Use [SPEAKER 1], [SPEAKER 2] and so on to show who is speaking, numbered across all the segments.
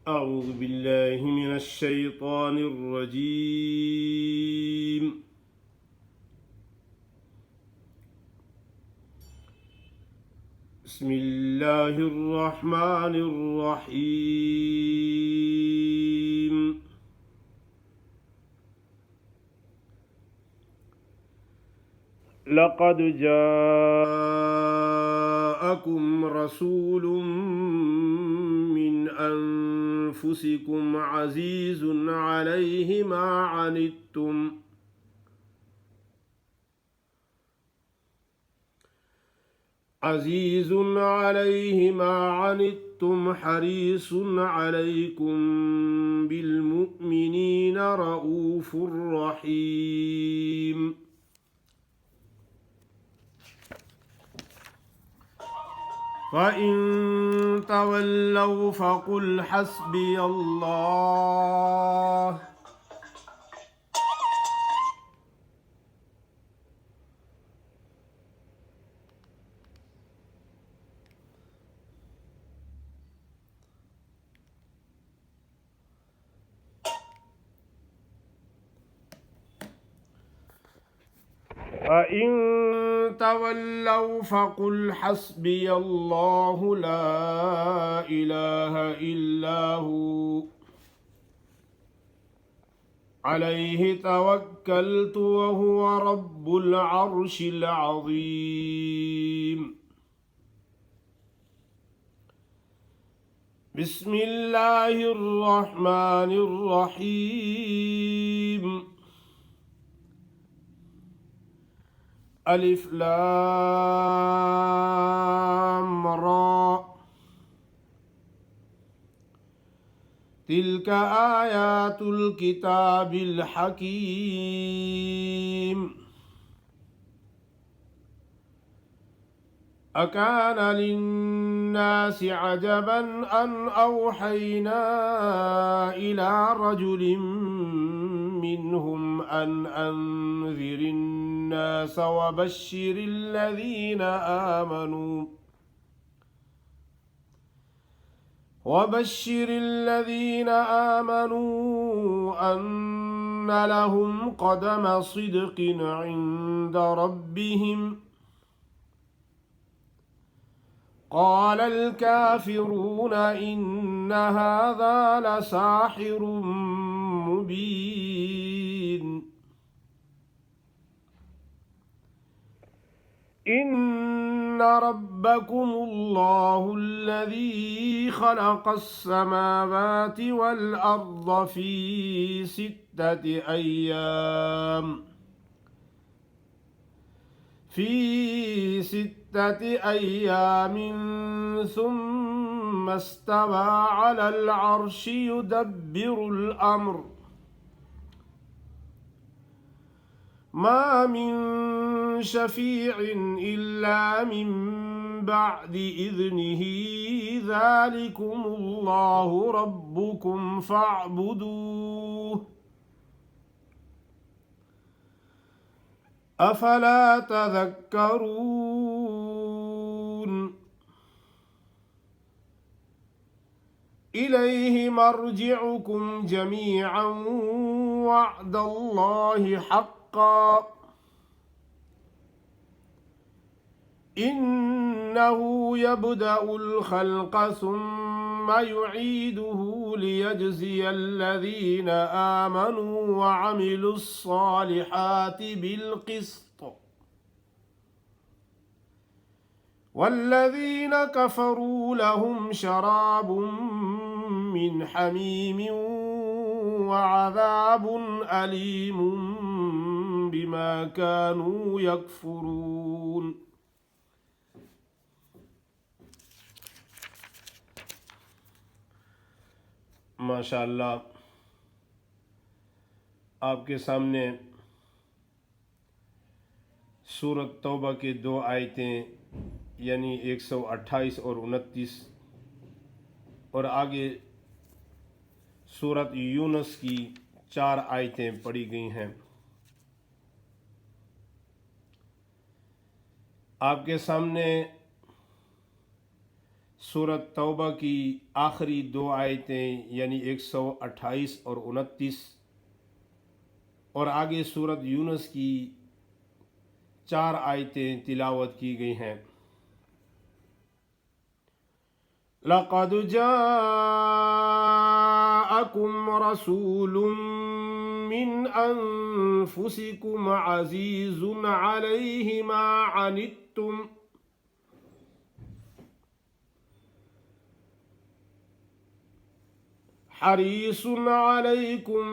[SPEAKER 1] أعوذ بالله من الشيطان الرجيم. بسم الله الرحمن الرحيم. لقد جاءكم رسول من أنفسكم عزيز عليه ما عنتم حريص عليكم بالمؤمنين رؤوف رحيم. فإن تولوا فقل حسبي الله فإن تولوا فقل حسبي الله لا إله إلا هو عليه توكلت وهو رب العرش العظيم. بسم الله الرحمن الرحيم. ألف لام را تلك آيات الكتاب الحكيم. أكان للناس عجبا أن أوحينا إلى رجل منهم أن أنذر الناس وبشر الذين آمنوا أن لهم قدم صدق عند ربهم. قال الكافرون إن هذا لساحر مبين. إن ربكم الله الذي خلق السماوات والأرض في 6 أيام ثم استوى على العرش يدبر الأمر ما من شفيع إلا من بعد إذنه ذلكم الله ربكم فاعبدوه أفلا تذكرون. إليه مرجعكم جميعا وعد الله حقا إنه يبدأ الخلق ثم يعيده ليجزي الذين آمنوا وعملوا الصالحات بالقسط والذين كفروا لهم شراب من حميم وعذاب أليم بما كانوا يكفرون. माशाअल्लाह आपके सामने सूरत तौबा के 2 आयतें यानी 128 और 29 और आगे सूरत यूनुस की 4 आयतें पढ़ी गई हैं। आपके सामने सूरत तौबा की आखिरी दो आयतें यानी 128 और 29 और आगे सूरत यूनुस की 4 आयतें तिलावत की गई हैं। लक़द जाअकुम रसूलुम मिन अनफुसिकुम अज़ीज़ुन अलैहि मा अनित्तुम हरीसुन अलैकुम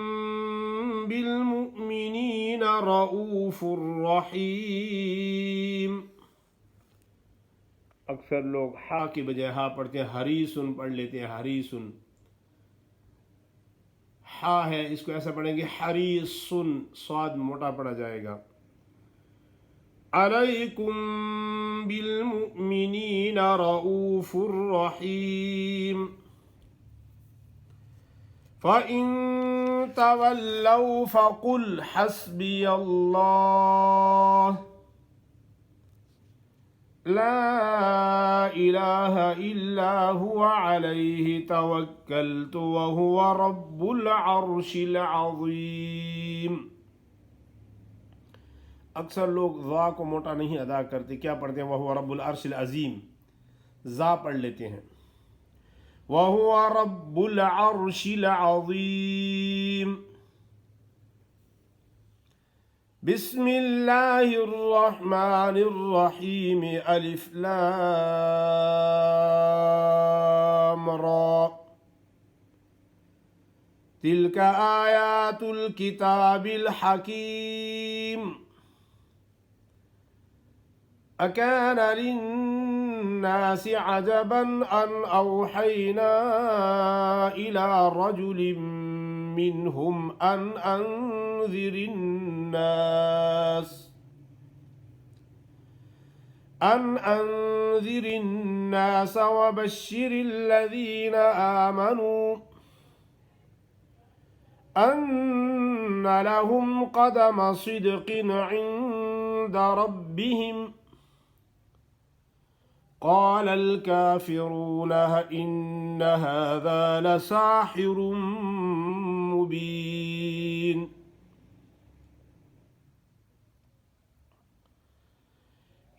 [SPEAKER 1] बिलमुमिनीन रऊफुर रहीम। अक्सर लोग हा की बजाय हा पढ़ते हैं, हरीसुन पढ़ लेते हैं, हरीसुन। हा है, इसको ऐसा पढ़ेंगे हरीसुन, स्वाद मोटा पड़ा जाएगा। अलैकुम बिलमुमिनीन रऊफुर रहीम। फ़इन तवल्लौ फ़कुल हस्बियल्लाह ला इलाहा इल्ला हुवा अलैहि तवक्कलतु व हुवा रब्बुल अर्शिल अज़ीम। अक्सर लोग ज़ा को मोटा नहीं अदा करते, क्या पढ़ते हैं? वह हुवा रब्बुल अर्शिल अज़ीम, ज़ा पढ़ लेते हैं। वह हुवा रब्बुल अर्शिल अज़ीम। बिस्मिल्लाहिर्रहमानिर्रहीम। अलिफ लाम रा। तिल्का आयातुल किताबिल हकीम। अकान लिन्नासि अजबन अन औहैना इला रजुलिम मिनहुम अन अंज़िरिन्नास वबश्शिरिल्लज़ीन आमनू अन्न लहुम क़दम सिद्क़िन इंद रब्बिहिम। क़ालल काफ़िरून इन्न हाज़ा लसाहिरुम मुबीन।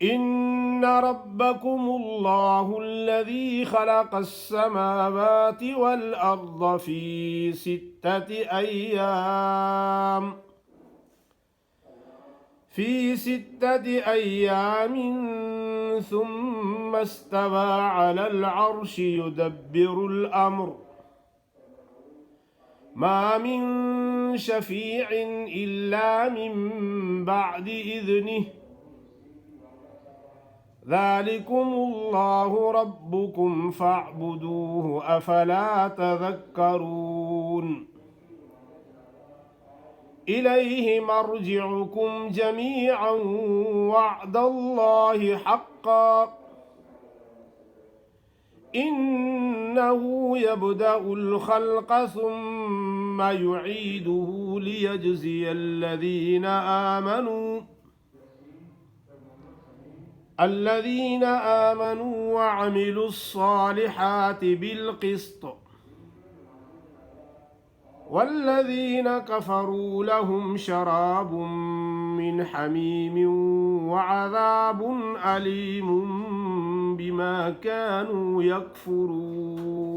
[SPEAKER 1] इन्न रब्बकुमुल्लाहुल्लज़ी ख़लक़स्समावाति वल अर्ज़ फ़ी सित्तति अय्यामिन सुम्मा इस्तवा अलल अर्शि युदब्बिरुल अम्र मा मिन शफ़ीइन इल्ला मिन बअदि इज़्निहि ज़ालिकुमुल्लाहु रब्बुकुम फ़अब्दूहु अफ़ला तज़क्करून। इलैहि मर्जिउकुम जमीअन वअदल्लाहि हक़्क़न इन्नहु यब्दअुल ख़ल्क़ सुम्मा युईदुहु लियजज़ियल्लज़ीन आमनू वअमिलुस्सालिहाति बिलक़िस्त वल्लज़ीन कफ़रू लहुम शराबुम मिन हमीमिन वअज़ाबुन अलीमुम बिमा कानू यकफ़ुरून।